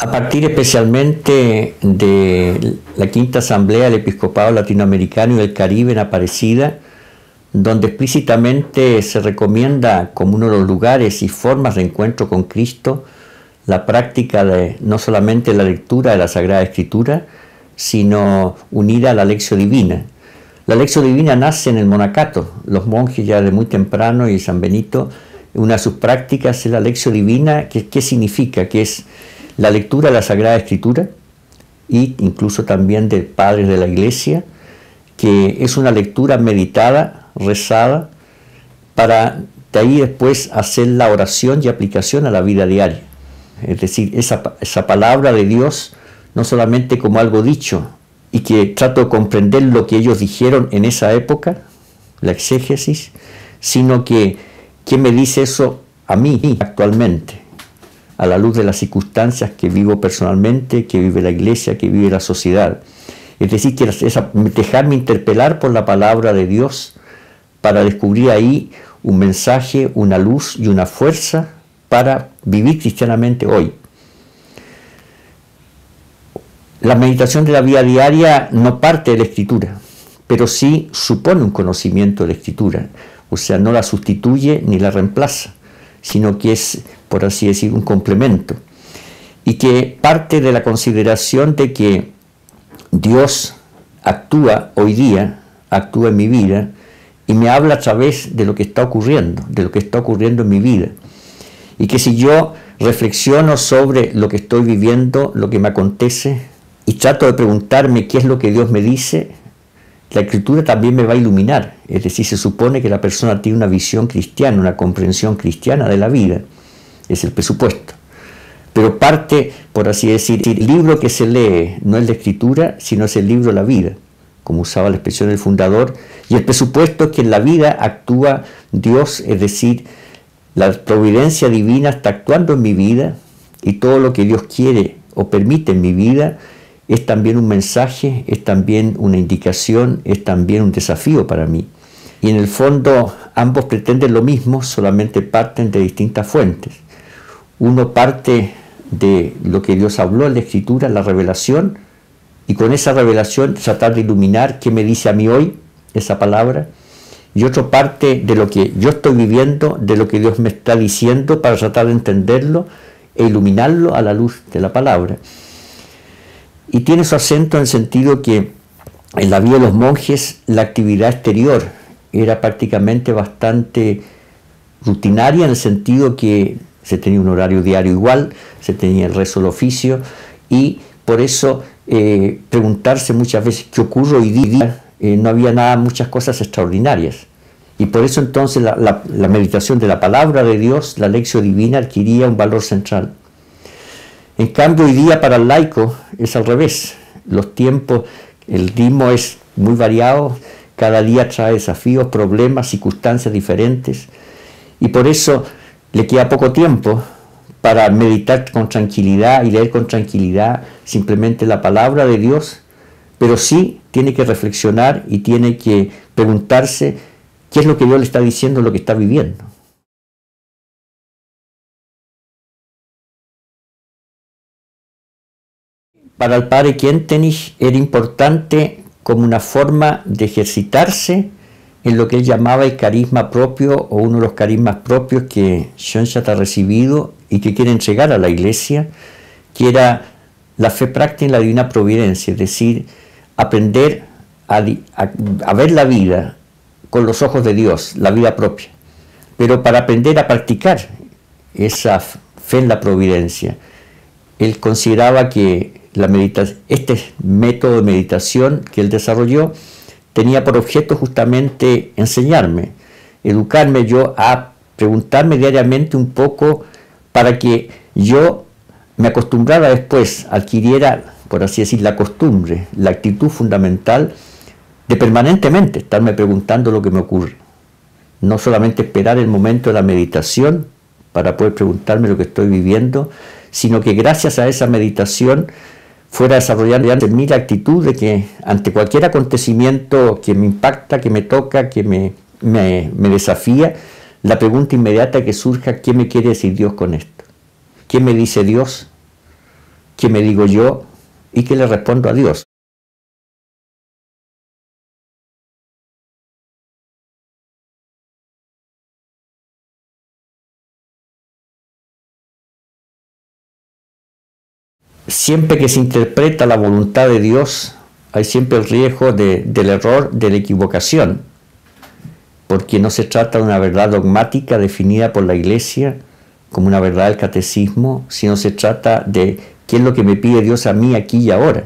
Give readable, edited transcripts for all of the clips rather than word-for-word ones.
A partir especialmente de la Quinta Asamblea del Episcopado Latinoamericano y del Caribe en Aparecida, donde explícitamente se recomienda como uno de los lugares y formas de encuentro con Cristo la práctica de no solamente la lectura de la Sagrada Escritura, sino unida a la Lectio Divina. La Lectio Divina nace en el monacato. Los monjes ya de muy temprano, y San Benito, una de sus prácticas es la Lectio Divina. ¿Qué significa? Que es la lectura de la Sagrada Escritura, e incluso también de padres de la Iglesia, que es una lectura meditada, rezada, para de ahí después hacer la oración y aplicación a la vida diaria. Es decir, esa palabra de Dios, no solamente como algo dicho, y que trato de comprender lo que ellos dijeron en esa época, la exégesis, sino que ¿qué me dice eso a mí actualmente? A la luz de las circunstancias que vivo personalmente, que vive la Iglesia, que vive la sociedad. Es decir, que dejarme interpelar por la palabra de Dios para descubrir ahí un mensaje, una luz y una fuerza para vivir cristianamente hoy. La meditación de la vida diaria no parte de la Escritura, pero sí supone un conocimiento de la Escritura. O sea, no la sustituye ni la reemplaza, sino que es, por así decir, un complemento. Y que parte de la consideración de que Dios actúa hoy día, actúa en mi vida, y me habla a través de lo que está ocurriendo, en mi vida. Y que si yo reflexiono sobre lo que estoy viviendo, lo que me acontece, y trato de preguntarme qué es lo que Dios me dice, la Escritura también me va a iluminar. Es decir, se supone que la persona tiene una visión cristiana, una comprensión cristiana de la vida. Es el presupuesto. Pero parte, por así decir, el libro que se lee no es la Escritura, sino es el libro de la vida, como usaba la expresión del fundador. Y el presupuesto es que en la vida actúa Dios, es decir, la providencia divina está actuando en mi vida, y todo lo que Dios quiere o permite en mi vida es también un mensaje, es también una indicación, es también un desafío para mí. Y en el fondo ambos pretenden lo mismo, solamente parten de distintas fuentes. Uno parte de lo que Dios habló en la Escritura, la revelación, y con esa revelación tratar de iluminar qué me dice a mí hoy esa palabra. Y otro parte de lo que yo estoy viviendo, de lo que Dios me está diciendo, para tratar de entenderlo e iluminarlo a la luz de la palabra. Y tiene su acento en el sentido que en la vida de los monjes la actividad exterior era prácticamente bastante rutinaria, en el sentido que se tenía un horario diario igual, se tenía el rezo del oficio, y por eso preguntarse muchas veces qué ocurre hoy día, no había muchas cosas extraordinarias. Y por eso entonces la meditación de la palabra de Dios, la Lectio Divina, adquiría un valor central. En cambio, hoy día para el laico es al revés. Los tiempos, el ritmo es muy variado, cada día trae desafíos, problemas, circunstancias diferentes, y por eso le queda poco tiempo para meditar con tranquilidad y leer con tranquilidad simplemente la palabra de Dios, pero sí tiene que reflexionar y tiene que preguntarse qué es lo que Dios le está diciendo, lo que está viviendo. Para el padre Kentenich era importante como una forma de ejercitarse en lo que él llamaba el carisma propio, o uno de los carismas propios que Schoenstatt ha recibido y que quiere entregar a la Iglesia, que era la fe práctica en la divina providencia, es decir, aprender a ver la vida con los ojos de Dios, la vida propia, pero para aprender a practicar esa fe en la providencia. Él consideraba que este método de meditación que él desarrolló tenía por objeto justamente enseñarme, educarme yo a preguntarme diariamente un poco, para que yo me acostumbrara después, adquiriera, por así decir, la costumbre, la actitud fundamental de permanentemente estarme preguntando lo que me ocurre. No solamente esperar el momento de la meditación para poder preguntarme lo que estoy viviendo, sino que gracias a esa meditación fuera desarrollando en mí la actitud de que ante cualquier acontecimiento que me impacta, que me toca, que me desafía, la pregunta inmediata que surja: ¿qué me quiere decir Dios con esto? ¿Qué me dice Dios? qué me digo yo y qué le respondo a Dios. Siempre que se interpreta la voluntad de Dios, hay siempre el riesgo del error, de la equivocación, porque no se trata de una verdad dogmática definida por la Iglesia como una verdad del catecismo, sino se trata de qué es lo que me pide Dios a mí aquí y ahora.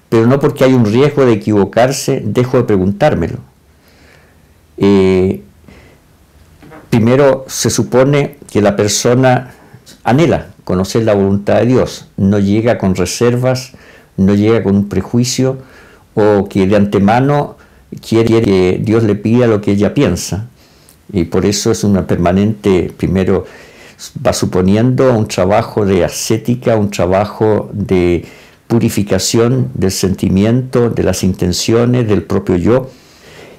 Pero no porque hay un riesgo de equivocarse, dejo de preguntármelo. Primero, se supone que la persona anhela conocer la voluntad de Dios, no llega con reservas, no llega con un prejuicio, o que de antemano quiere que Dios le pida lo que ella piensa. Y por eso es una permanente, primero va suponiendo un trabajo de ascética, un trabajo de purificación del sentimiento, de las intenciones, del propio yo.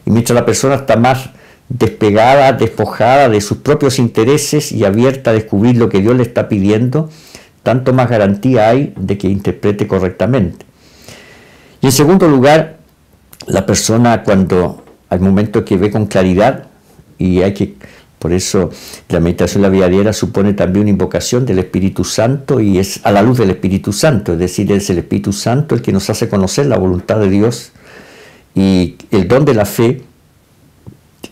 Y mientras la persona está más despegada, despojada de sus propios intereses y abierta a descubrir lo que Dios le está pidiendo, tanto más garantía hay de que interprete correctamente. Y en segundo lugar, la persona cuando hay momentos que ve con claridad, y hay que, por eso la meditación de la vida diaria supone también una invocación del Espíritu Santo, y es a la luz del Espíritu Santo, es decir, es el Espíritu Santo el que nos hace conocer la voluntad de Dios, y el don de la fe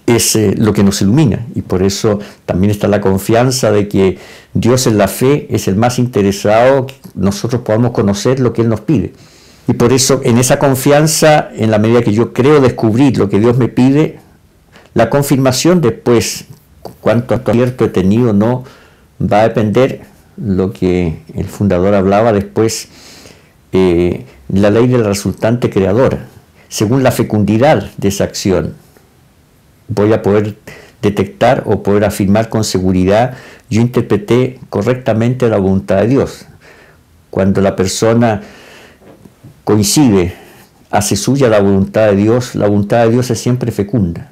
es lo que nos ilumina, y por eso también está la confianza de que Dios en la fe es el más interesado que nosotros podamos conocer lo que Él nos pide. Y por eso en esa confianza, en la medida que yo creo descubrir lo que Dios me pide, la confirmación después, cuánto acierto he tenido o no, va a depender lo que el fundador hablaba después, la ley de la resultante creadora. Según la fecundidad de esa acción, voy a poder detectar o poder afirmar con seguridad, yo interpreté correctamente la voluntad de Dios. Cuando la persona coincide, hace suya la voluntad de Dios es siempre fecunda.